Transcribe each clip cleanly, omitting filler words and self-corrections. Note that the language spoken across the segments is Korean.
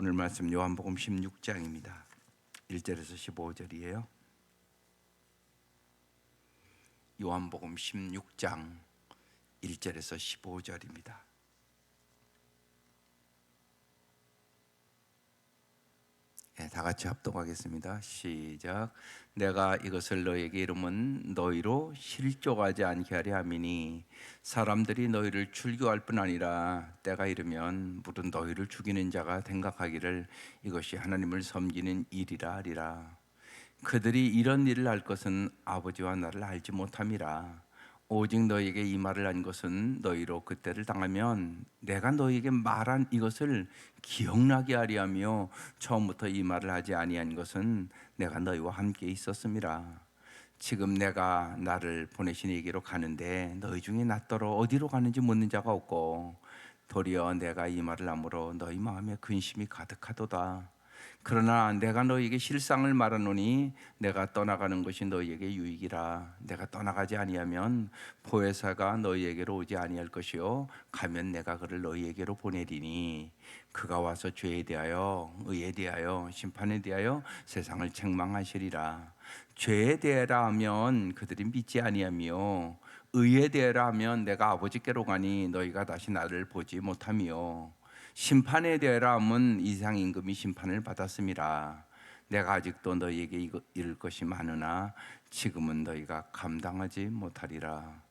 오늘 말씀 요한복음 16장입니다. 1절에서 15절이에요. 요한복음 16장 1절에서 15절입니다. 다 같이 합독하겠습니다. 시작. 내가 이것을 너희에게 이름은 너희로 실족하지 않게 하려 함이니 사람들이 너희를 출교할 뿐 아니라 때가 이르면 무릇 너희를 죽이는 자가 생각하기를 이것이 하나님을 섬기는 일이라 하리라. 그들이 이런 일을 할 것은 아버지와 나를 알지 못함이라. 오직 너희에게 이 말을 한 것은 너희로 그때를 당하면 내가 너희에게 말한 이것을 기억나게 하려 하며 처음부터 이 말을 하지 아니한 것은 내가 너희와 함께 있었음이라. 지금 내가 나를 보내신 이에게로 가는데 너희 중에 나더러 어디로 가는지 묻는 자가 없고 도리어 내가 이 말을 함으로 너희 마음에 근심이 가득하도다. 그러나 내가 너희에게 실상을 말하노니 내가 떠나가는 것이 너희에게 유익이라. 내가 떠나가지 아니하면 보혜사가 너희에게로 오지 아니할 것이요 가면 내가 그를 너희에게로 보내리니 그가 와서 죄에 대하여 의에 대하여 심판에 대하여 세상을 책망하시리라. 죄에 대하라 하면 그들이 믿지 아니하며 의에 대하라 하면 내가 아버지께로 가니 너희가 다시 나를 보지 못하며 심판에 대하라 함은 이상 임금이 심판을 받았음이라. 내가 아직도 너희에게 이를 것이 많으나 지금은 너희가 감당하지 못하리라.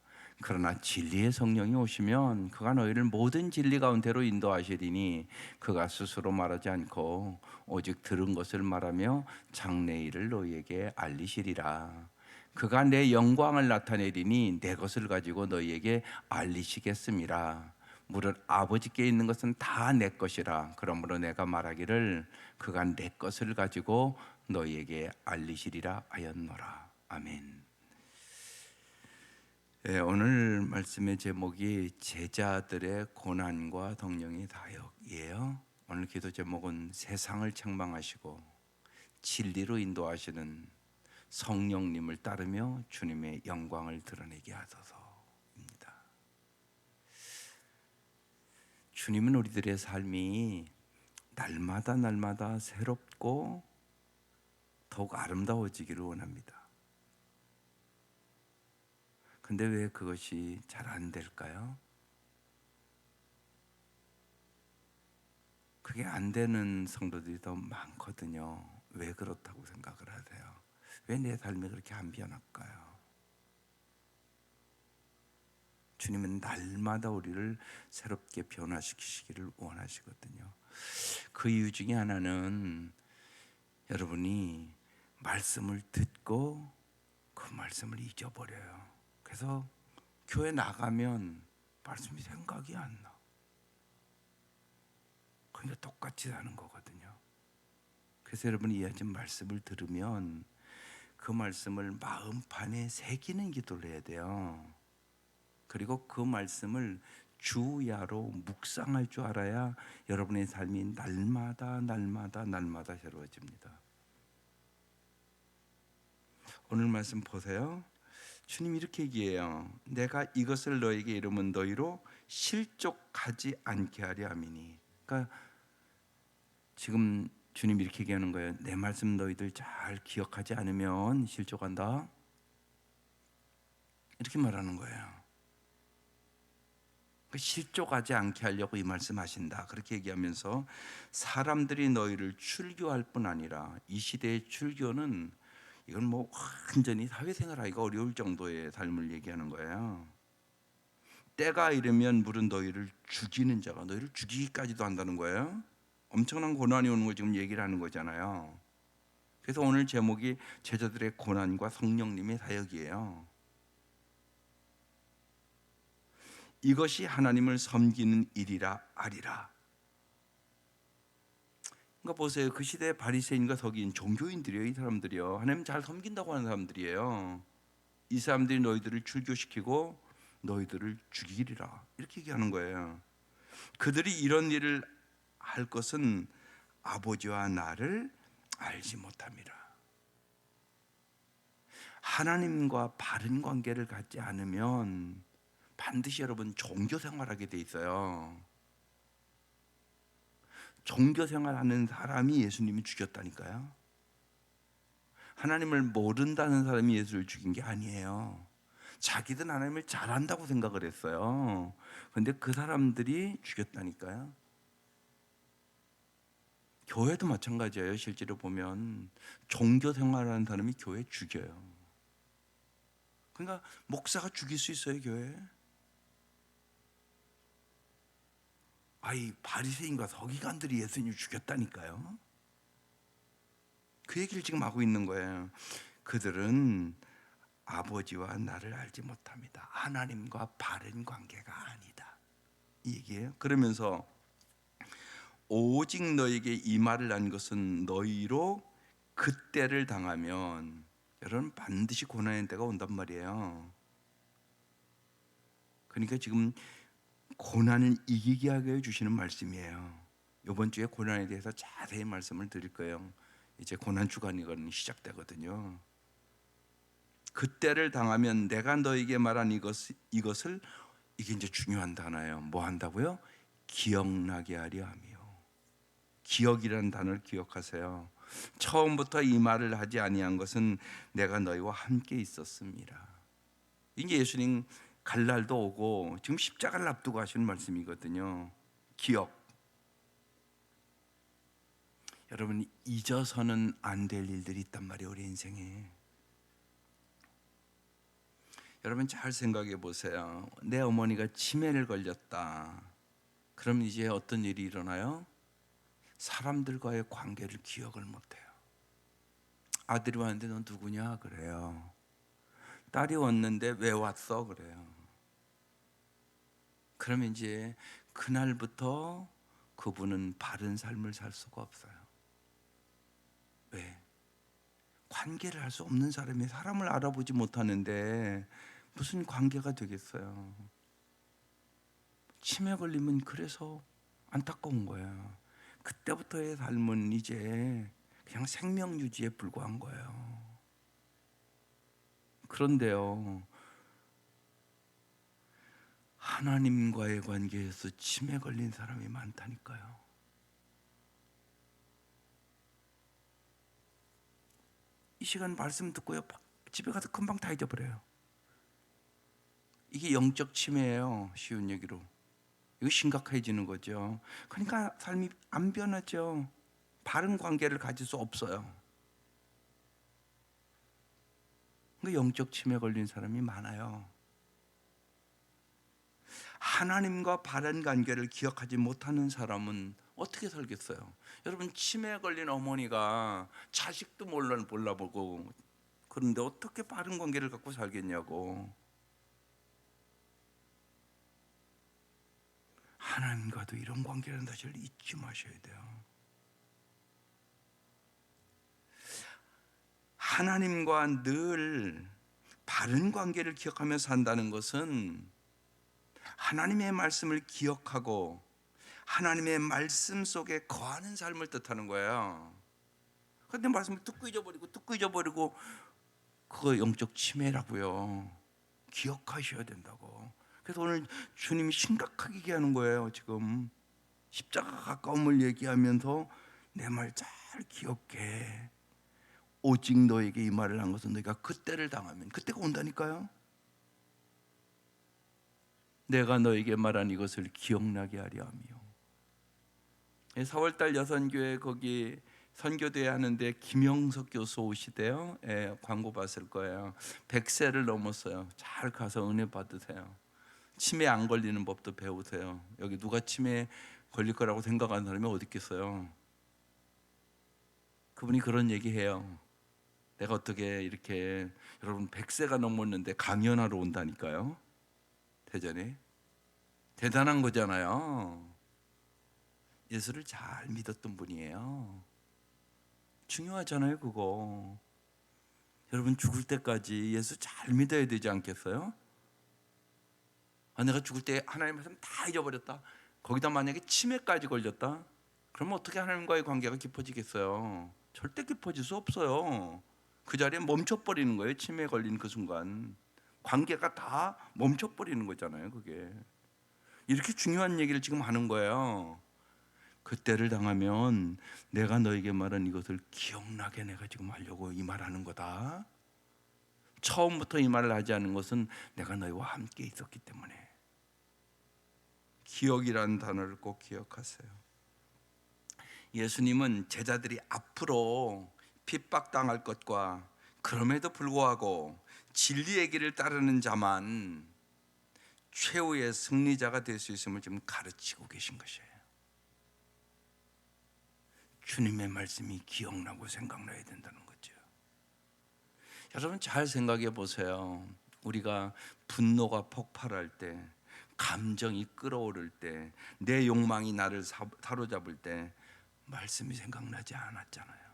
그러나 진리의 성령이 오시면 그가 너희를 모든 진리 가운데로 인도하시리니 그가 스스로 말하지 않고 오직 들은 것을 말하며 장래일을 너희에게 알리시리라. 그가 내 영광을 나타내리니 내 것을 가지고 너희에게 알리시겠음이라. 무릇 아버지께 있는 것은 다 내 것이라. 그러므로 내가 말하기를 그가 내 것을 가지고 너희에게 알리시리라 하였노라. 아멘. 오늘 말씀의 제목이 제자들의 고난과 동령의 다역이에요. 오늘 기도 제목은 세상을 책망하시고 진리로 인도하시는 성령님을 따르며 주님의 영광을 드러내게 하소서. 주님은 우리들의 삶이 날마다 새롭고 더욱 아름다워지기를 원합니다. 근데 왜 그것이 잘 안 될까요? 그게 안 되는 성도들이 더 많거든요. 왜 그렇다고 생각을 하세요? 왜 내 삶이 그렇게 안 변할까요? 주님은 날마다 우리를 새롭게 변화시키시기를 원하시거든요. 그 이유 중에 하나는 여러분이 말씀을 듣고 그 말씀을 잊어버려요. 그래서 교회 나가면 말씀이 생각이 안 나. 그러니까 똑같이 사는 거거든요. 그래서 여러분이 이 말씀을 들으면 그 말씀을 마음판에 새기는 기도를 해야 돼요. 그리고 그 말씀을 주야로 묵상할 줄 알아야 여러분의 삶이 날마다 새로워집니다. 오늘 말씀 보세요. 주님 이렇게 얘기해요. 내가 이것을 너에게 이름은 너희로 실족하지 않게 하려 함이니. 그러니까 지금 주님 이렇게 얘기하는 거예요. 내 말씀 너희들 잘 기억하지 않으면 실족한다. 이렇게 말하는 거예요. 실족하지 않게 하려고 이 말씀하신다. 그렇게 얘기하면서 사람들이 너희를 출교할 뿐 아니라 이 시대의 출교는 이건 뭐 완전히 사회생활하기가 어려울 정도의 삶을 얘기하는 거예요. 때가 이르면 무릇 너희를 죽이는 자가 너희를 죽이기까지도 한다는 거예요. 엄청난 고난이 오는 거 지금 얘기를 하는 거잖아요. 그래서 오늘 제목이 제자들의 고난과 성령님의 사역이에요. 이것이 하나님을 섬기는 일이라 하리라. 그러니까 보세요. 그 시대의 바리새인과 서기인 종교인들이에요. 이 사람들이요. 하나님 잘 섬긴다고 하는 사람들이에요. 이 사람들이 너희들을 출교시키고 너희들을 죽이리라. 이렇게 얘기하는 거예요. 그들이 이런 일을 할 것은 아버지와 나를 알지 못함이라. 하나님과 바른 관계를 갖지 않으면 반드시 여러분 종교 생활하게 돼 있어요. 종교 생활하는 사람이 예수님이 죽였다니까요. 하나님을 모른다는 사람이 예수를 죽인 게 아니에요. 자기들 하나님을 잘한다고 생각을 했어요. 그런데 그 사람들이 죽였다니까요. 교회도 마찬가지예요. 실제로 보면 종교 생활하는 사람이 교회 죽여요. 그러니까 목사가 죽일 수 있어요, 교회. 아이 바리새인과 서기관들이 예수님을 죽였다니까요. 그 얘기를 지금 하고 있는 거예요. 그들은 아버지와 나를 알지 못합니다. 하나님과 바른 관계가 아니다. 이 얘기예요. 그러면서 오직 너에게 이 말을 한 것은 너희로 그때를 당하면 여러분 반드시 고난의 때가 온단 말이에요. 그러니까 지금 고난을 이기게 하게 해주시는 말씀이에요. 이번 주에 고난에 대해서 자세히 말씀을 드릴 거예요. 이제 고난 주간이거든요. 시작되거든요. 그때를 당하면 내가 너에게 말한 이것을 이게 이제 중요한 단어예요. 뭐 한다고요? 기억나게 하려 하며. 기억이라는 단어를 기억하세요. 처음부터 이 말을 하지 아니한 것은 내가 너희와 함께 있었습니다. 이게 예수님 갈 날도 오고 지금 십자가를 앞두고 하시는 말씀이거든요. 기억. 여러분 잊어서는 안 될 일들이 있단 말이에요. 우리 인생에. 여러분 잘 생각해 보세요. 내 어머니가 치매를 걸렸다. 그럼 이제 어떤 일이 일어나요? 사람들과의 관계를 기억을 못해요. 아들이 왔는데 넌 누구냐? 그래요. 딸이 왔는데 왜 왔어? 그래요. 그러면 이제 그날부터 그분은 바른 삶을 살 수가 없어요. 왜? 관계를 할 수 없는 사람이 사람을 알아보지 못하는데 무슨 관계가 되겠어요? 치매 걸리면 그래서 안타까운 거예요. 그때부터의 삶은 이제 그냥 생명 유지에 불과한 거예요. 그런데요, 하나님과의 관계에서 치매 걸린 사람이 많다니까요. 이 시간 말씀 듣고요, 집에 가서 금방 다 잊어버려요. 이게 영적 치매예요. 쉬운 얘기로. 이거 심각해지는 거죠. 그러니까 삶이 안 변하죠. 바른 관계를 가질 수 없어요. 그 영적 치매 걸린 사람이 많아요. 하나님과 바른 관계를 기억하지 못하는 사람은 어떻게 살겠어요? 여러분 치매에 걸린 어머니가 자식도 몰라보고 그런데 어떻게 바른 관계를 갖고 살겠냐고. 하나님과도 이런 관계라는 사실을 잊지 마셔야 돼요. 하나님과 늘 바른 관계를 기억하며 산다는 것은 하나님의 말씀을 기억하고 하나님의 말씀 속에 거하는 삶을 뜻하는 거예요. 그런데 말씀을 듣고 잊어버리고 그거 영적 치매라고요. 기억하셔야 된다고. 그래서 오늘 주님이 심각하게 얘기하는 거예요. 지금 십자가 가까움을 얘기하면서 내 말 잘 기억해. 오직 너에게 이 말을 한 것은 너희가 그때를 당하면, 그때가 온다니까요. 내가 너에게 말한 이것을 기억나게 하려 하며. 4월달 여선교회 거기 선교대회 하는데 김영석 교수 오시대요. 광고 봤을 거예요. 100세를 넘었어요. 잘 가서 은혜 받으세요. 치매 안 걸리는 법도 배우세요. 여기 누가 치매 걸릴 거라고 생각하는 사람이 어디 있겠어요? 그분이 그런 얘기해요. 내가 어떻게 이렇게 여러분 100세가 넘었는데 강연하러 온다니까요. 대전에. 대단한 거잖아요. 예수를 잘 믿었던 분이에요. 중요하잖아요, 그거. 여러분 죽을 때까지 예수 잘 믿어야 되지 않겠어요? 내가 죽을 때 하나님 말씀 다 잊어버렸다. 거기다 만약에 치매까지 걸렸다. 그러면 어떻게 하나님과의 관계가 깊어지겠어요? 절대 깊어질 수 없어요. 그 자리에 멈춰버리는 거예요. 치매에 걸린 그 순간 관계가 다 멈춰버리는 거잖아요. 그게 이렇게 중요한 얘기를 지금 하는 거예요. 그때를 당하면 내가 너에게 말한 이것을 기억나게 내가 지금 하려고 이 말하는 거다. 처음부터 이 말을 하지 않은 것은 내가 너희와 함께 있었기 때문에. 기억이라는 단어를 꼭 기억하세요. 예수님은 제자들이 앞으로 핍박당할 것과 그럼에도 불구하고 진리의 길을 따르는 자만 최후의 승리자가 될 수 있음을 지금 가르치고 계신 것이에요. 주님의 말씀이 기억나고 생각나야 된다는 거죠. 여러분 잘 생각해 보세요. 우리가 분노가 폭발할 때, 감정이 끌어오를 때, 내 욕망이 나를 사로잡을 때 말씀이 생각나지 않았잖아요.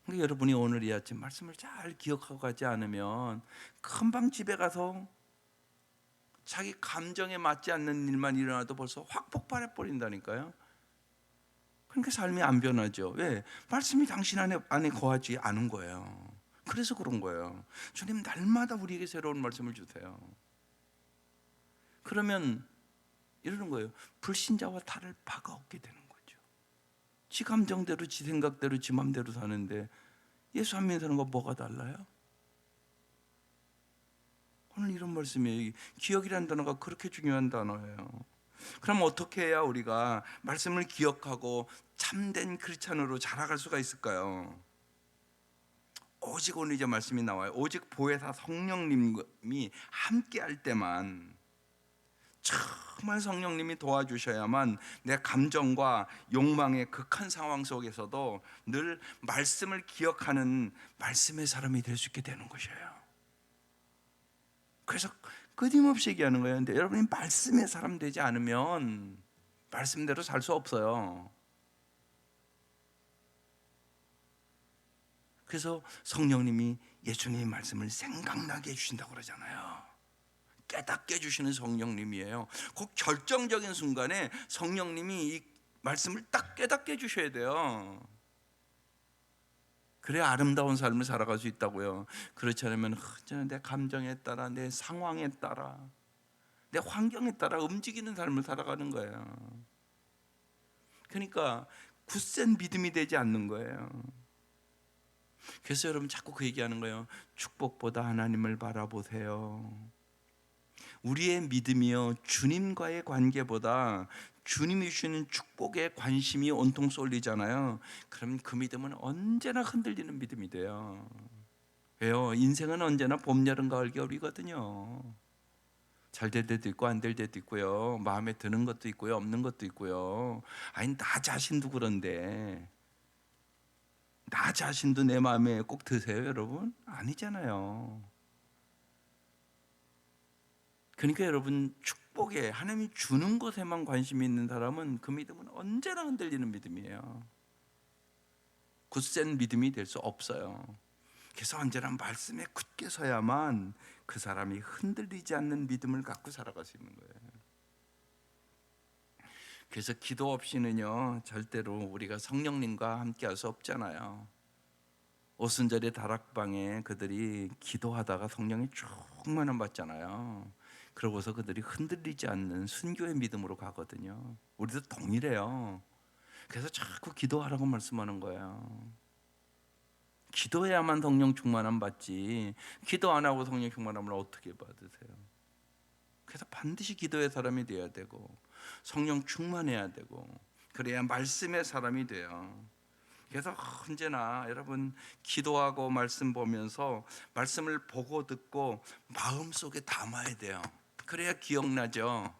그러니까 여러분이 오늘 이 아침 말씀을 잘 기억하고 가지 않으면 금방 집에 가서 자기 감정에 맞지 않는 일만 일어나도 벌써 확 폭발해 버린다니까요. 그러니까 삶이 안 변하죠. 왜? 말씀이 당신 안에 거하지 않은 거예요. 그래서 그런 거예요. 주님 날마다 우리에게 새로운 말씀을 주세요. 그러면 이러는 거예요. 불신자와 탈을 바가 없게 되는 거죠. 지 감정대로, 지 생각대로, 지 맘대로 사는데 예수 안 믿는 사람과 뭐가 달라요? 오늘 이런 말씀이에요. 기억이라는 단어가 그렇게 중요한 단어예요. 그럼 어떻게 해야 우리가 말씀을 기억하고 참된 크리스찬으로 자라갈 수가 있을까요? 오직 오늘 이제 말씀이 나와요. 오직 보혜사 성령님이 함께 할 때만, 정말 성령님이 도와주셔야만 내 감정과 욕망의 극한 상황 속에서도 늘 말씀을 기억하는 말씀의 사람이 될 수 있게 되는 것이에요. 그래서 끊임없이 얘기하는 거예요. 근데 여러분이 말씀의 사람 되지 않으면 말씀대로 살 수 없어요. 그래서 성령님이 예수님의 말씀을 생각나게 해주신다고 그러잖아요. 깨닫게 해주시는 성령님이에요. 꼭 결정적인 순간에 성령님이 이 말씀을 딱 깨닫게 해주셔야 돼요. 그래야 아름다운 삶을 살아갈 수 있다고요. 그렇지 않으면 내 감정에 따라, 내 상황에 따라, 내 환경에 따라 움직이는 삶을 살아가는 거예요. 그러니까 굳센 믿음이 되지 않는 거예요. 그래서 여러분 자꾸 그 얘기하는 거예요. 축복보다 하나님을 바라보세요. 우리의 믿음이요, 주님과의 관계보다 주님이 주시는 축복에 관심이 온통 쏠리잖아요. 그럼 그 믿음은 언제나 흔들리는 믿음이 돼요. 왜요? 인생은 언제나 봄, 여름, 가을, 겨울이거든요. 잘 될 때도 있고 안 될 때도 있고요. 마음에 드는 것도 있고요, 없는 것도 있고요. 아니 나 자신도 그런데 나 자신도 내 마음에 꼭 드세요, 여러분? 아니잖아요. 그러니까 여러분 축복에, 하나님이 주는 것에만 관심이 있는 사람은 그 믿음은 언제나 흔들리는 믿음이에요. 굳센 믿음이 될 수 없어요. 그래서 언제나 말씀에 굳게 서야만 그 사람이 흔들리지 않는 믿음을 갖고 살아갈 수 있는 거예요. 그래서 기도 없이는요 절대로 우리가 성령님과 함께 할 수 없잖아요. 오순절의 다락방에 그들이 기도하다가 성령이 충만함 받잖아요. 그러고서 그들이 흔들리지 않는 순교의 믿음으로 가거든요. 우리도 동일해요. 그래서 자꾸 기도하라고 말씀하는 거예요. 기도해야만 성령 충만함 받지, 기도 안 하고 성령 충만함을 어떻게 받으세요? 그래서 반드시 기도의 사람이 돼야 되고 성령 충만해야 되고 그래야 말씀의 사람이 돼요. 그래서 언제나 여러분 기도하고 말씀 보면서 말씀을 보고 듣고 마음속에 담아야 돼요. 그래야 기억나죠.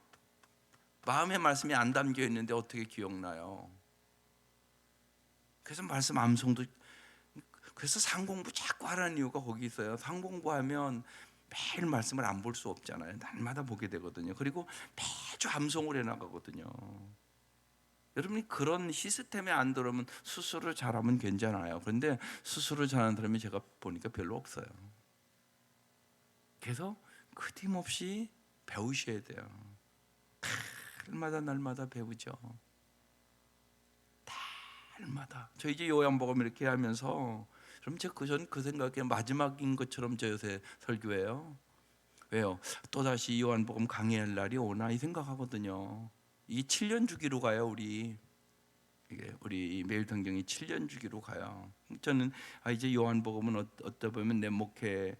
마음에 말씀이 안 담겨 있는데 어떻게 기억나요? 그래서 말씀 암송도, 그래서 상공부 자꾸 하라는 이유가 거기 있어요. 상공부하면 매일 말씀을 안 볼 수 없잖아요. 날마다 보게 되거든요. 그리고 매주 암송을 해나가거든요. 여러분이 그런 시스템에 안 들어오면 스스로 잘하면 괜찮아요. 그런데 스스로 잘하는 사람이 제가 보니까 별로 없어요. 그래서 끊임없이 배우셔야 돼요. 날마다 배우죠. 날마다. 저 이제 요한복음 이렇게 하면서 그럼 저는 그 생각에 마지막인 것처럼 저 요새 설교해요. 왜요? 또다시 요한복음 강의할 날이 오나 이 생각하거든요. 이 7년 주기로 가요. 우리 매일 성경이 7년 주기로 가요. 저는 이제 요한복음은 어떻게 보면 내 목회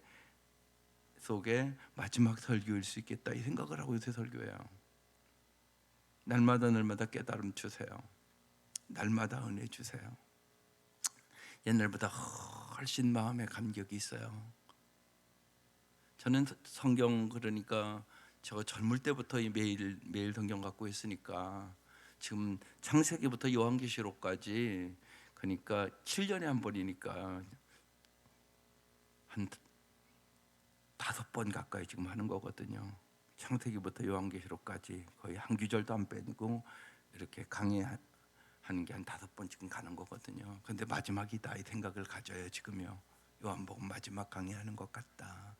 속에 마지막 설교일 수 있겠다 이 생각을 하고 요새 설교해요. 날마다 깨달음 주세요. 날마다 은혜 주세요. 옛날보다 훨씬 마음에 감격이 있어요. 저는 성경 그러니까 저 젊을 때부터 매일 성경 갖고 있으니까 지금 창세기부터 요한계시록까지 그러니까 7년에 한 번이니까 한 5번 가까이 지금 하는 거거든요. 창세기부터 요한계시록까지 거의 한 구절도 안 빼고 이렇게 강의하는 게 한 5번 지금 가는 거거든요. 근데 마지막이다 이 생각을 가져요. 지금요. 요한복음 마지막 강의하는 것 같다.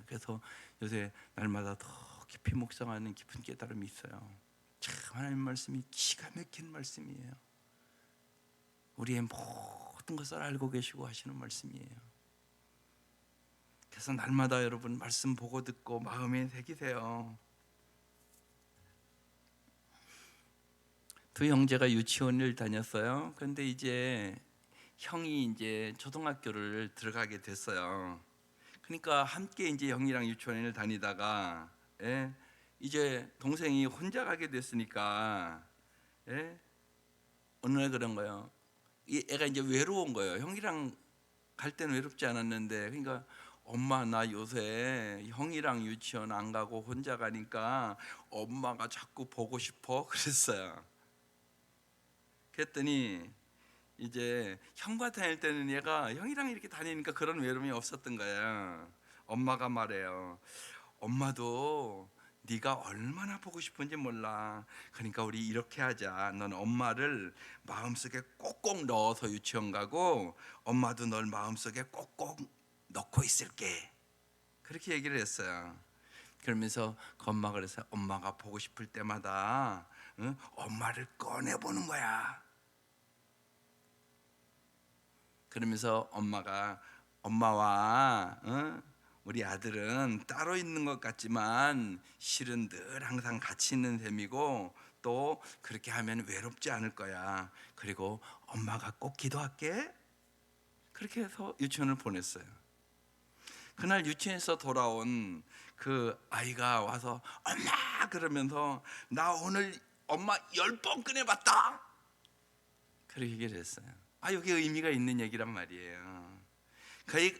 그래서 요새 날마다 더 깊이 묵상하는 깊은 깨달음이 있어요. 참 하나님 말씀이 기가 막힌 말씀이에요. 우리의 모든 것을 알고 계시고 하시는 말씀이에요. 그래서 날마다 여러분 말씀 보고 듣고 마음에 새기세요. 두 형제가 유치원을 다녔어요. 그런데 이제 형이 이제 초등학교를 들어가게 됐어요. 그러니까 함께 이제 형이랑 유치원을 다니다가 이제 동생이 혼자 가게 됐으니까 어느 날 그런 거예요. 이 애가 이제 외로운 거예요. 형이랑 갈 때는 외롭지 않았는데 그러니까 엄마 나 요새 형이랑 유치원 안 가고 혼자 가니까 엄마가 자꾸 보고 싶어 그랬어요. 그랬더니 이제 형과 다닐 때는 얘가 형이랑 이렇게 다니니까 그런 외로움이 없었던 거예요. 엄마가 말해요. 엄마도 네가 얼마나 보고 싶은지 몰라. 그러니까 우리 이렇게 하자. 넌 엄마를 마음속에 꼭꼭 넣어서 유치원 가고 엄마도 널 마음속에 꼭꼭 넣고 있을게. 그렇게 얘기를 했어요. 그러면서 그 엄마가 그래서 엄마가 보고 싶을 때마다 엄마를 꺼내보는 거야. 그러면서 엄마와 우리 아들은 따로 있는 것 같지만 실은 늘 항상 같이 있는 셈이고 또 그렇게 하면 외롭지 않을 거야. 그리고 엄마가 꼭 기도할게. 그렇게 해서 유치원을 보냈어요. 그날 유치원에서 돌아온 그 아이가 와서 엄마 그러면서 나 오늘 엄마 10번 꺼내봤다. 그렇게 얘기를 했어요. 여기 의미가 있는 얘기란 말이에요.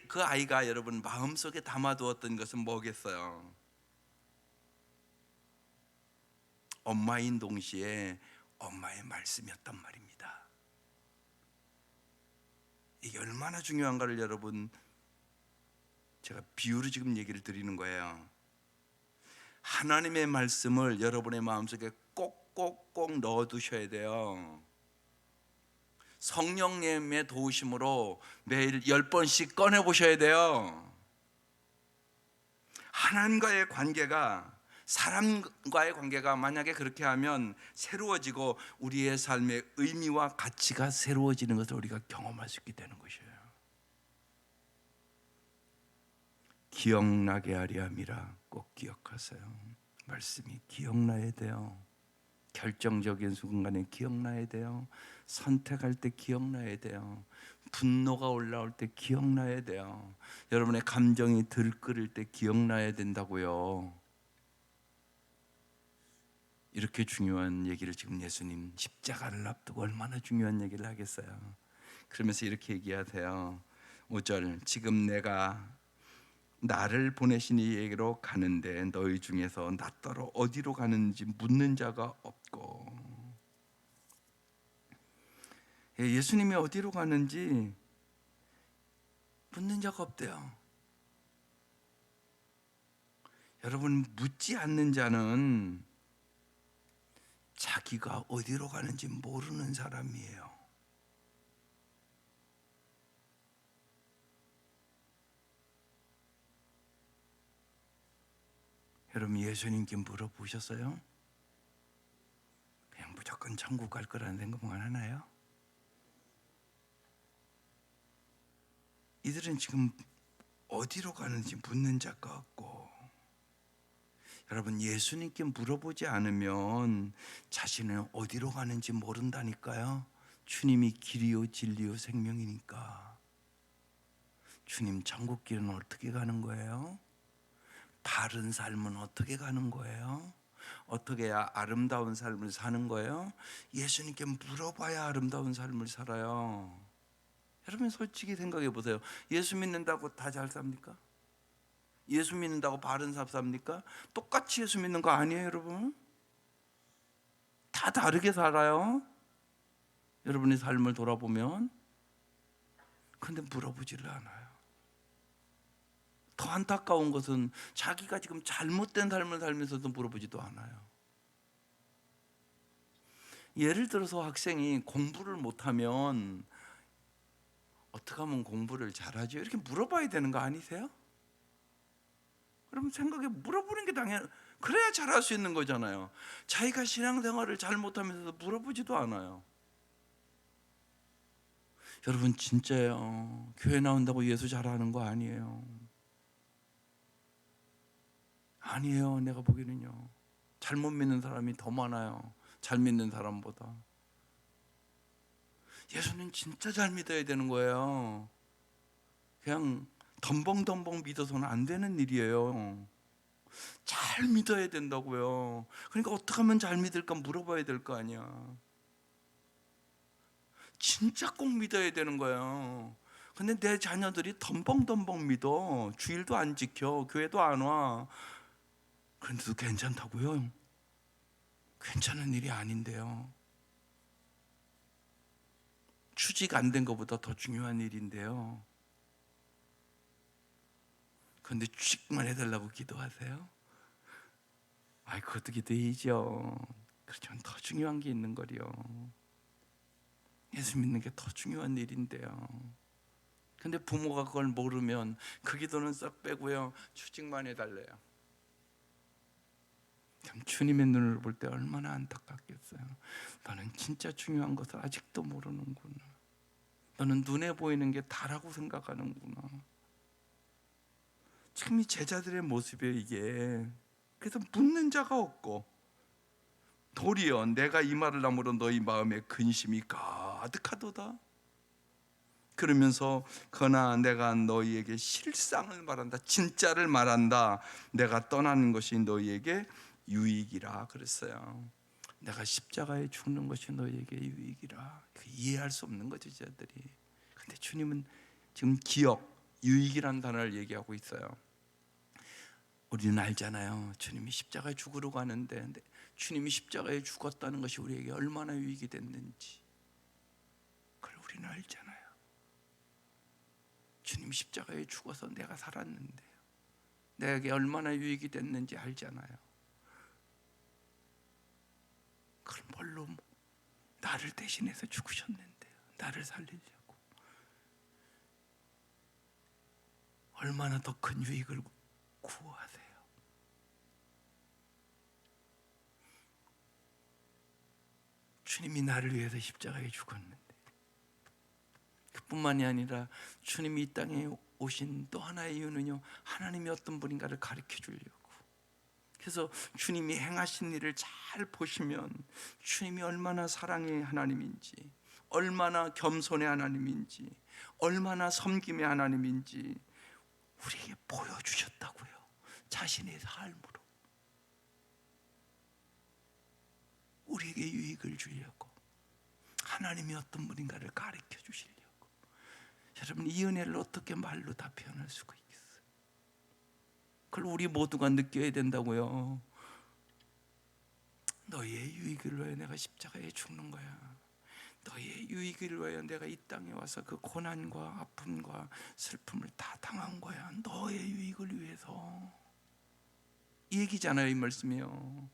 그 아이가 여러분 마음속에 담아두었던 것은 뭐겠어요? 엄마인 동시에 엄마의 말씀이었단 말입니다. 이게 얼마나 중요한가를 여러분 제가 비유로 지금 얘기를 드리는 거예요. 하나님의 말씀을 여러분의 마음속에 꼭꼭꼭 넣어두셔야 돼요. 성령님의 도우심으로 매일 10번씩 꺼내보셔야 돼요. 하나님과의 관계가 사람과의 관계가 만약에 그렇게 하면 새로워지고 우리의 삶의 의미와 가치가 새로워지는 것을 우리가 경험할 수 있게 되는 것이에요. 기억나게 하려 함이라 꼭 기억하세요. 말씀이 기억나야 돼요. 결정적인 순간에 기억나야 돼요. 선택할 때 기억나야 돼요. 분노가 올라올 때 기억나야 돼요. 여러분의 감정이 들끓을 때 기억나야 된다고요. 이렇게 중요한 얘기를 지금 예수님 십자가를 앞두고 얼마나 중요한 얘기를 하겠어요. 그러면서 이렇게 얘기하세요. 5절 지금 내가 나를 보내신 이에게로 가는데 너희 중에서 나 따로 어디로 가는지 묻는 자가 없고. 예수님이 어디로 가는지 묻는 자가 없대요. 여러분 묻지 않는 자는 자기가 어디로 가는지 모르는 사람이에요. 여러분 예수님께 물어보셨어요? 그냥 무조건 천국 갈 거라는 생각만 하나요? 이들은 지금 어디로 가는지 묻는 자가 없고. 여러분, 예수님께 물어보지 않으면 자신은 어디로 가는지 모른다니까요. 주님이 길이요 진리요 생명이니까. 주님 천국 길은 어떻게 가는 거예요? 바른 삶은 어떻게 가는 거예요? 어떻게 해야 아름다운 삶을 사는 거예요? 예수님께 물어봐야 아름다운 삶을 살아요. 여러분, 솔직히 생각해 보세요. 예수 믿는다고 다 잘 삽니까? 예수 믿는다고 바른 삶 삽니까? 똑같이 예수 믿는 거 아니에요, 여러분? 다 다르게 살아요. 여러분의 삶을 돌아보면. 근데 물어보지를 않아요. 더 안타까운 것은 자기가 지금 잘못된 삶을 살면서도 물어보지도 않아요. 예를 들어서 학생이 공부를 못하면 어떻게 하면 공부를 잘하죠? 이렇게 물어봐야 되는 거 아니세요? 그러면 생각에 물어보는 게 당연, 그래야 잘할 수 있는 거잖아요. 자기가 신앙생활을 잘못하면서도 물어보지도 않아요. 여러분, 진짜요. 교회 나온다고 예수 잘하는 거 아니에요. 아니에요. 내가 보기에는요. 잘못 믿는 사람이 더 많아요. 잘 믿는 사람보다. 예수는 진짜 잘 믿어야 되는 거예요. 그냥 덤벙덤벙 믿어서는 안 되는 일이에요. 잘 믿어야 된다고요. 그러니까 어떻게 하면 잘 믿을까 물어봐야 될 거 아니야. 진짜 꼭 믿어야 되는 거예요. 근데 내 자녀들이 덤벙덤벙 믿어. 주일도 안 지켜. 교회도 안 와. 그런데도 괜찮다고요? 괜찮은 일이 아닌데요. 취직 안 된 것보다 더 중요한 일인데요. 그런데 취직만 해달라고 기도하세요? 아이, 그것도 기도해야죠. 그렇지만 더 중요한 게 있는 거리요. 예수 믿는 게 더 중요한 일인데요. 근데 부모가 그걸 모르면 그 기도는 싹 빼고요, 취직만 해달래요. 참 주님의 눈을 볼 때 얼마나 안타깝겠어요. 너는 진짜 중요한 것을 아직도 모르는구나. 너는 눈에 보이는 게 다라고 생각하는구나. 지금 이 제자들의 모습이에요, 이게. 그래서 묻는 자가 없고, 도리어 내가 이 말을 함으로 너희 마음에 근심이 가득하도다. 그러면서 그러나 내가 너희에게 실상을 말한다, 진짜를 말한다. 내가 떠나는 것이 너희에게 유익이라 그랬어요. 내가 십자가에 죽는 것이 너희에게 유익이라. 이해할 수 없는 거죠, 제자들이. 근데 주님은 지금 기억, 유익이라는 단어를 얘기하고 있어요. 우리는 알잖아요. 주님이 십자가에 죽으러 가는데, 근데 주님이 십자가에 죽었다는 것이 우리에게 얼마나 유익이 됐는지 그걸 우리는 알잖아요. 주님 십자가에 죽어서 내가 살았는데 내게 얼마나 유익이 됐는지 알잖아요. 그걸 뭘로, 나를 대신해서 죽으셨는데요. 나를 살리려고. 얼마나 더 큰 유익을 구하세요. 주님이 나를 위해서 십자가에 죽었는데, 그뿐만이 아니라 주님이 이 땅에 오신 또 하나의 이유는요, 하나님이 어떤 분인가를 가르쳐 주려고. 그래서 주님이 행하신 일을 잘 보시면 주님이 얼마나 사랑의 하나님인지, 얼마나 겸손의 하나님인지, 얼마나 섬김의 하나님인지 우리에게 보여주셨다고요. 자신의 삶으로 우리에게 유익을 주려고, 하나님이 어떤 분인가를 가르쳐 주시려고. 여러분, 이 은혜를 어떻게 말로 다 표현할 수가 있겠어요? 그걸 우리 모두가 느껴야 된다고요. 너희의 유익을 위하여 내가 십자가에 죽는 거야. 너희의 유익을 위하여 내가 이 땅에 와서 그 고난과 아픔과 슬픔을 다 당한 거야. 너의 유익을 위해서. 이 얘기잖아요, 이 말씀이요.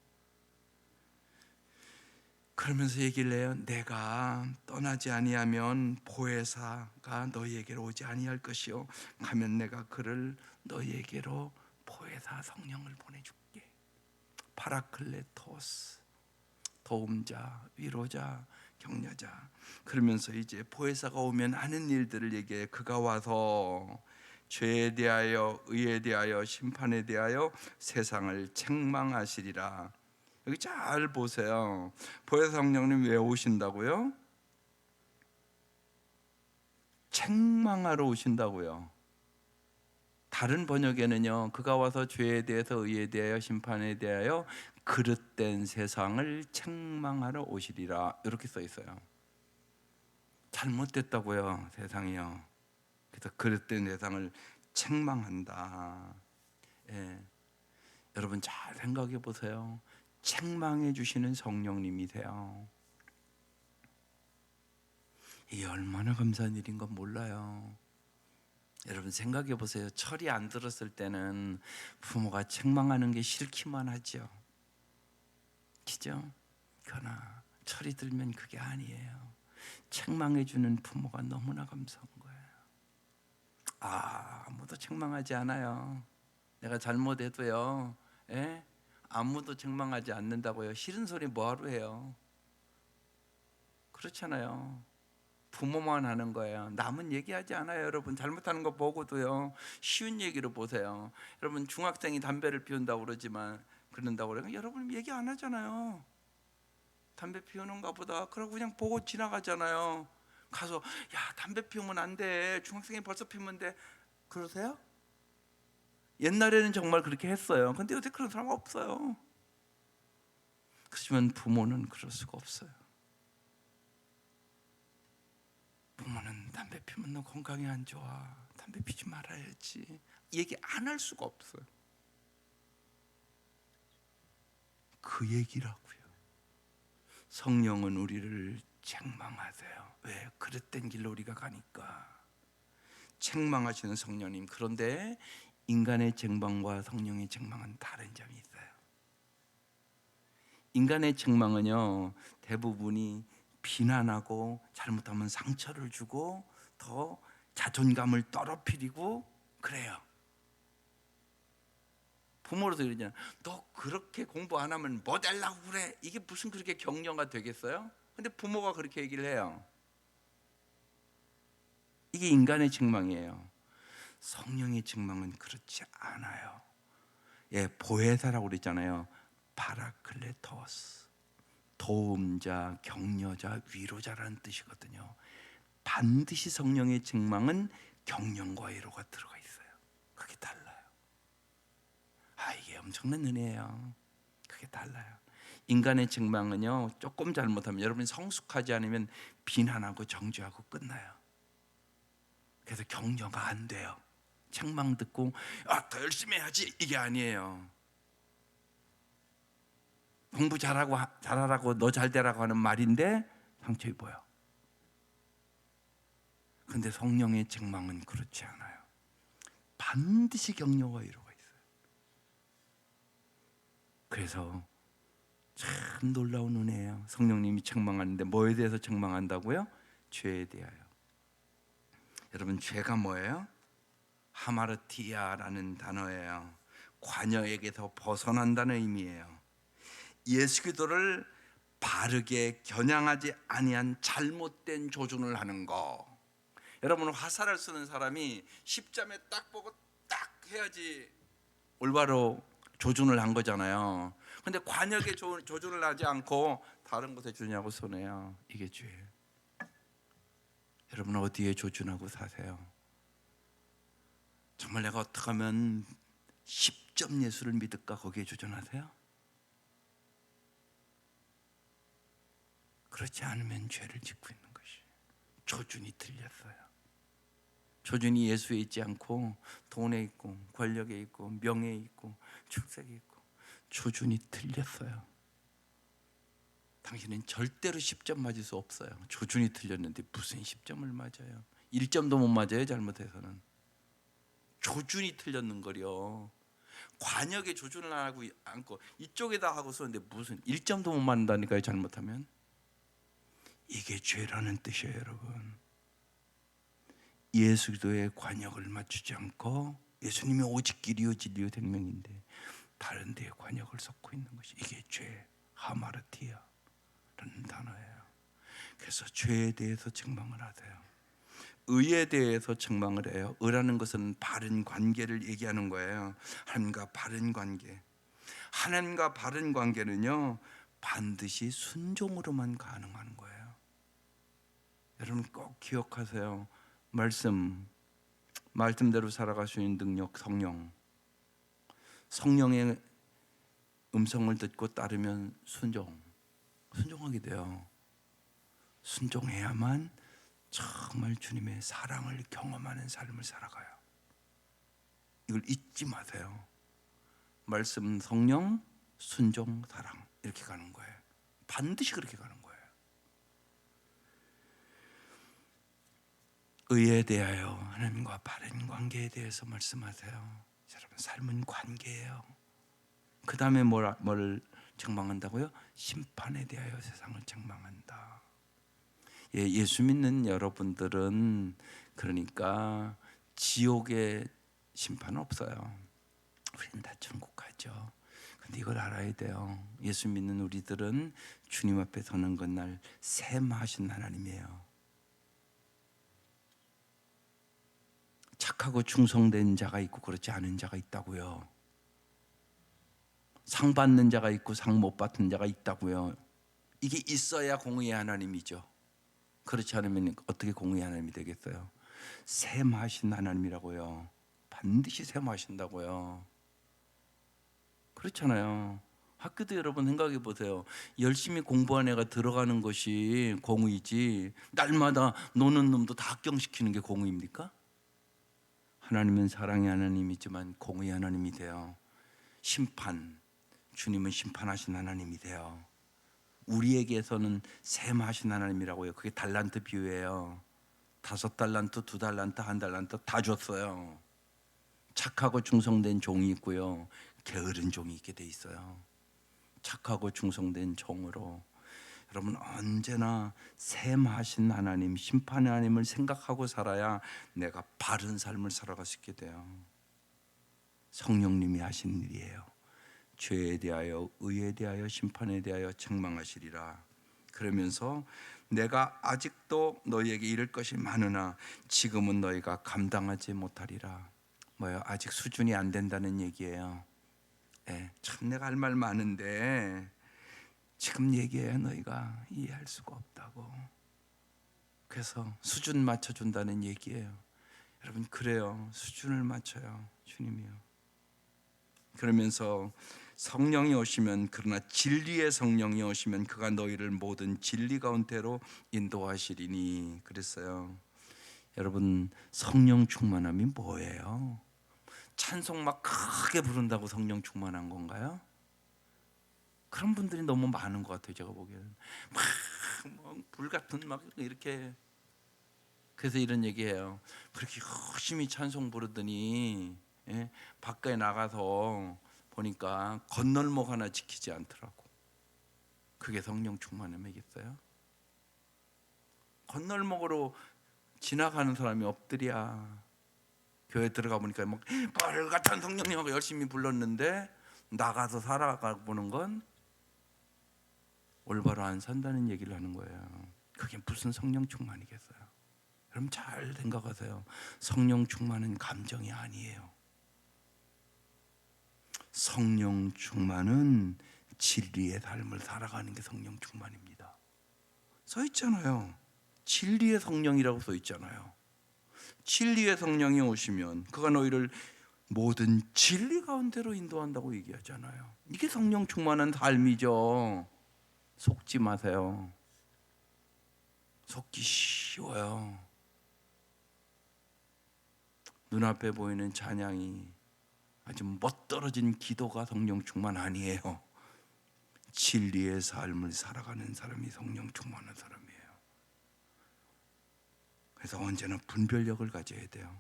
그러면서 얘기를 해요. 내가 떠나지 아니하면 보혜사가 너희에게로 오지 아니할 것이요, 가면 내가 그를 너희에게로 보혜사 성령을 보내줄게. 파라클레토스, 도움자, 위로자, 격려자. 그러면서 이제 보혜사가 오면 하는 일들을 얘기해. 그가 와서 죄에 대하여, 의에 대하여, 심판에 대하여 세상을 책망하시리라. 여기 잘 보세요. 보혜사 성령님 왜 오신다고요? 책망하러 오신다고요. 다른 번역에는요, 그가 와서 죄에 대해서, 의에 대하여, 심판에 대하여 그릇된 세상을 책망하러 오시리라, 이렇게 써 있어요. 잘못됐다고요, 세상이요. 그래서 그릇된 세상을 책망한다. 예. 여러분 잘 생각해 보세요. 책망해 주시는 성령님이세요. 이게 얼마나 감사한 일인 건 몰라요. 여러분 생각해 보세요. 철이 안 들었을 때는 부모가 책망하는 게 싫기만 하죠. 그죠? 그러나 철이 들면 그게 아니에요. 책망해 주는 부모가 너무나 감사한 거예요. 아무도 책망하지 않아요. 내가 잘못해도요. 예? 아무도 책망하지 않는다고요. 싫은 소리 뭐하러 해요? 그렇잖아요. 부모만 하는 거예요. 남은 얘기하지 않아요. 여러분 잘못하는 거 보고도요. 쉬운 얘기로 보세요. 여러분 중학생이 담배를 피운다고 그런다고 그러면 여러분 얘기 안 하잖아요. 담배 피우는가 보다. 그러고 그냥 보고 지나가잖아요. 가서 야 담배 피우면 안 돼. 중학생이 벌써 피우면 돼. 그러세요? 옛날에는 정말 그렇게 했어요. 근데 요새 그런 사람 없어요. 그렇지만 부모는 그럴 수가 없어요. 부모는 담배 피우면 너 건강에 안 좋아. 담배 피지 말아야지. 얘기 안 할 수가 없어요. 그 얘기라고요. 성령은 우리를 책망하세요. 왜? 그릇된 길로 우리가 가니까. 책망하시는 성령님. 그런데 인간의 책망과 성령의 책망은 다른 점이 있어요. 인간의 책망은요, 대부분이 비난하고 잘못하면 상처를 주고 더 자존감을 떨어뜨리고 그래요. 부모로서 그러잖아요. 너 그렇게 공부 안 하면 뭐 되려고 그래? 이게 무슨 그렇게 격려가 되겠어요? 근데 부모가 그렇게 얘기를 해요. 이게 인간의 책망이에요. 성령의 책망은 그렇지 않아요. 예, 보혜사라고 그랬잖아요. 파라클레토스, 도움자, 격려자, 위로자라는 뜻이거든요. 반드시 성령의 책망은 격려과 위로가 들어가 있어요. 그게 달라요. 이게 엄청난 은혜예요. 그게 달라요. 인간의 책망은요, 조금 잘못하면 여러분이 성숙하지 않으면 비난하고 정죄하고 끝나요. 그래서 격려가 안 돼요. 책망 듣고 더 열심히 해야지 이게 아니에요. 공부 잘하라고 너 잘되라고 하는 말인데 상처 입어요. 근데 성령의 책망은 그렇지 않아요. 반드시 격려와 위로가 있어요. 그래서 참 놀라운 은혜예요. 성령님이 책망하는데 뭐에 대해서 책망한다고요? 죄에 대하여. 여러분 죄가 뭐예요? 하마르티아라는 단어예요. 관여에게서 벗어난다는 의미예요. 예수 그리스도를 바르게 겨냥하지 아니한 잘못된 조준을 하는 거. 여러분 화살을 쓰는 사람이 십자에 딱 보고 딱 해야지 올바로 조준을 한 거잖아요. 근데 관역에 조준을 하지 않고 다른 곳에 주냐고 손해요. 이게 죄예요. 여러분 어디에 조준하고 사세요? 정말 내가 어떻게 하면 10점 예수를 믿을까 거기에 조준하세요? 그렇지 않으면 죄를 짓고 있는 것이. 조준이 틀렸어요. 조준이 예수에 있지 않고 돈에 있고 권력에 있고 명예에 있고 축색에 있고 조준이 틀렸어요. 당신은 절대로 10점 맞을 수 없어요. 조준이 틀렸는데 무슨 10점을 맞아요? 1점도 못 맞아요. 잘못해서는. 조준이 틀렸는 거려. 관역에 조준을 안 하고 않고 이쪽에다 하고 썼는데 무슨 1점도 못 맞는다니까요. 잘못하면. 이게 죄라는 뜻이에요. 여러분. 예수 그리스도의 관역을 맞추지 않고 예수님이 오직 길이요 진리요 생명인데 다른 데에 관역을 섞고 있는 것이 이게 죄, 하마르티아라는 단어예요. 그래서 죄에 대해서 책망을 하세요. 의에 대해서 책망을 해요. 의라는 것은 바른 관계를 얘기하는 거예요. 하나님과 바른 관계. 하나님과 바른 관계는요, 반드시 순종으로만 가능한 거예요. 여러분 꼭 기억하세요. 말씀대로 살아갈 수 있는 능력, 성령의 음성을 듣고 따르면 순종하게 돼요. 순종해야만 정말 주님의 사랑을 경험하는 삶을 살아가요. 이걸 잊지 마세요. 말씀, 성령, 순종, 사랑, 이렇게 가는 거예요. 반드시 그렇게 가는 거예요. 의에 대하여, 하나님과 바른 관계에 대해서 말씀하세요. 여러분, 삶은 관계예요. 그 다음에 뭘 책망한다고요? 심판에 대하여 세상을 책망한다. 예수 믿는 여러분들은 그러니까 지옥의 심판은 없어요. 우리는 다 천국 가죠. 근데 이걸 알아야 돼요. 예수 믿는 우리들은 주님 앞에 서는 그날 셈하신 하나님이에요. 착하고 충성된 자가 있고 그렇지 않은 자가 있다고요. 상 받는 자가 있고 상 못 받는 자가 있다고요. 이게 있어야 공의의 하나님이죠. 그렇지 않으면 어떻게 공의의 하나님이 되겠어요? 셈하신 하나님이라고요. 반드시 셈하신다고요. 그렇잖아요. 학교도 여러분 생각해 보세요. 열심히 공부한 애가 들어가는 것이 공의지, 날마다 노는 놈도 다 합격시키는 게 공의입니까? 하나님은 사랑의 하나님이지만 공의의 하나님이 돼요. 주님은 심판하신 하나님이 돼요. 우리에게서는 셈하신 하나님이라고요. 그게 달란트 비유예요. 5달란트, 2달란트, 1달란트 다 줬어요. 착하고 충성된 종이 있고요, 게으른 종이 있게 돼 있어요. 착하고 충성된 종으로 여러분 언제나 셈하신 하나님, 심판의 하나님을 생각하고 살아야 내가 바른 삶을 살아갈 수 있게 돼요. 성령님이 하신 일이에요. 죄에 대하여, 의에 대하여, 심판에 대하여 책망하시리라. 그러면서 내가 아직도 너희에게 이를 것이 많으나 지금은 너희가 감당하지 못하리라. 뭐요? 아직 수준이 안 된다는 얘기예요. 참 내가 할 말 많은데 지금 얘기해 너희가 이해할 수가 없다고. 그래서 수준 맞춰준다는 얘기예요. 여러분 그래요. 수준을 맞춰요. 주님이요. 그러면서 성령이 오시면, 그러나 진리의 성령이 오시면 그가 너희를 모든 진리 가운데로 인도하시리니 그랬어요. 여러분 성령 충만함이 뭐예요? 찬송 막 크게 부른다고 성령 충만한 건가요? 그런 분들이 너무 많은 것 같아요. 제가 보기에는 불 같은 막 이렇게. 그래서 이런 얘기해요. 그렇게 열심히 찬송 부르더니 밖에 나가서 보니까 건널목 하나 지키지 않더라고. 그게 성령 충만함이겠어요? 건널목으로 지나가는 사람이 엎드려. 교회 들어가 보니까 막 빨갛던 성령님하고 열심히 불렀는데 나가서 살아가 보는 건 올바로 안 산다는 얘기를 하는 거예요. 그게 무슨 성령 충만이겠어요? 여러분 잘 생각하세요. 성령 충만은 감정이 아니에요. 성령 충만은 진리의 삶을 살아가는 게 성령 충만입니다. 써 있잖아요. 진리의 성령이라고 써 있잖아요. 진리의 성령이 오시면 그가 너희를 모든 진리 가운데로 인도한다고 얘기하잖아요. 이게 성령 충만한 삶이죠. 속지 마세요. 속기 쉬워요. 눈앞에 보이는 찬양이 아주 멋떨어진 기도가 성령 충만 아니에요. 진리의 삶을 살아가는 사람이 성령 충만한 사람이에요. 그래서 언제나 분별력을 가져야 돼요.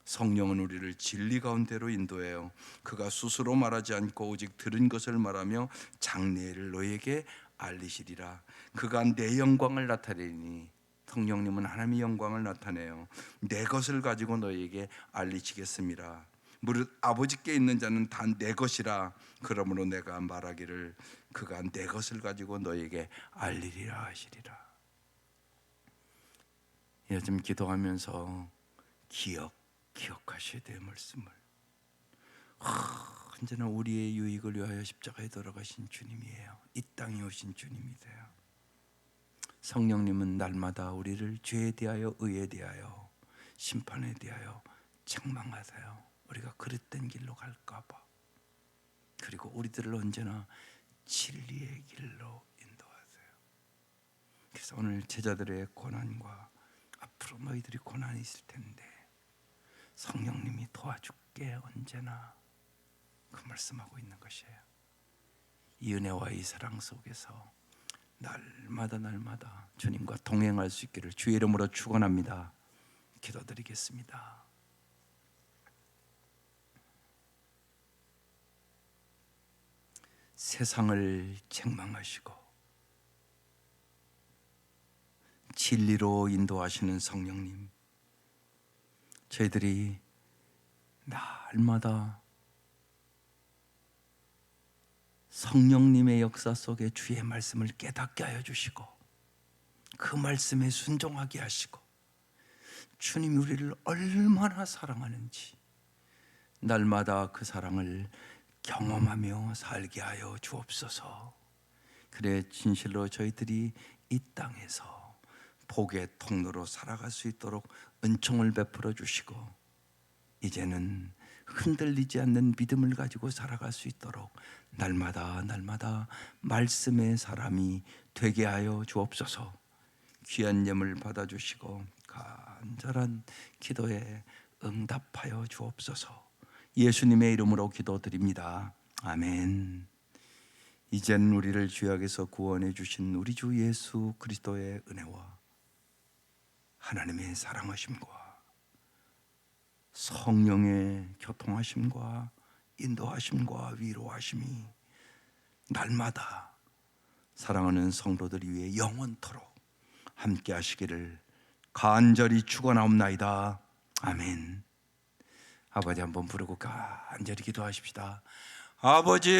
성령은 우리를 진리 가운데로 인도해요. 그가 스스로 말하지 않고 오직 들은 것을 말하며 장래를 너희에게 알리시리라. 그가 내 영광을 나타내니, 성령님은 하나님의 영광을 나타내요. 내 것을 가지고 너희에게 알리시겠습니다. 무릇 아버지께 있는 자는 다 내 것이라. 그러므로 내가 말하기를 그가 내 것을 가지고 너희에게 알리리라 하시리라. 요즘 기도하면서 기억하셔야 돼요. 말씀을. 언제나 우리의 유익을 위하여 십자가에 돌아가신 주님이에요. 이 땅에 오신 주님이세요. 성령님은 날마다 우리를 죄에 대하여, 의에 대하여, 심판에 대하여 책망하세요. 우리가 그릇된 길로 갈까 봐. 그리고 우리들을 언제나 진리의 길로 인도하세요. 그래서 오늘 제자들의 고난과 앞으로 너희들이 고난이 있을 텐데 성령님이 도와줄게 언제나, 그 말씀하고 있는 것이에요. 이 은혜와 이 사랑 속에서 날마다 주님과 동행할 수 있기를 주의 이름으로 축원합니다. 기도드리겠습니다. 세상을 책망하시고 진리로 인도하시는 성령님, 저희들이 날마다 성령님의 역사 속에 주의 말씀을 깨닫게 하여 주시고 그 말씀에 순종하게 하시고 주님이 우리를 얼마나 사랑하는지 날마다 그 사랑을 경험하며 살게 하여 주옵소서. 그래 진실로 저희들이 이 땅에서 복의 통로로 살아갈 수 있도록 은총을 베풀어 주시고 이제는 흔들리지 않는 믿음을 가지고 살아갈 수 있도록 날마다 말씀의 사람이 되게 하여 주옵소서. 귀한 예물 받아주시고 간절한 기도에 응답하여 주옵소서. 예수님의 이름으로 기도드립니다. 아멘. 이젠 우리를 죄악에서 구원해 주신 우리 주 예수 그리스도의 은혜와 하나님의 사랑하심과 성령의 교통하심과 인도하심과 위로하심이 날마다 사랑하는 성도들 위해 영원토록 함께 하시기를 간절히 축원하옵나이다. 아멘. 아버지 한번 부르고 간절히 기도하십시다. 아버지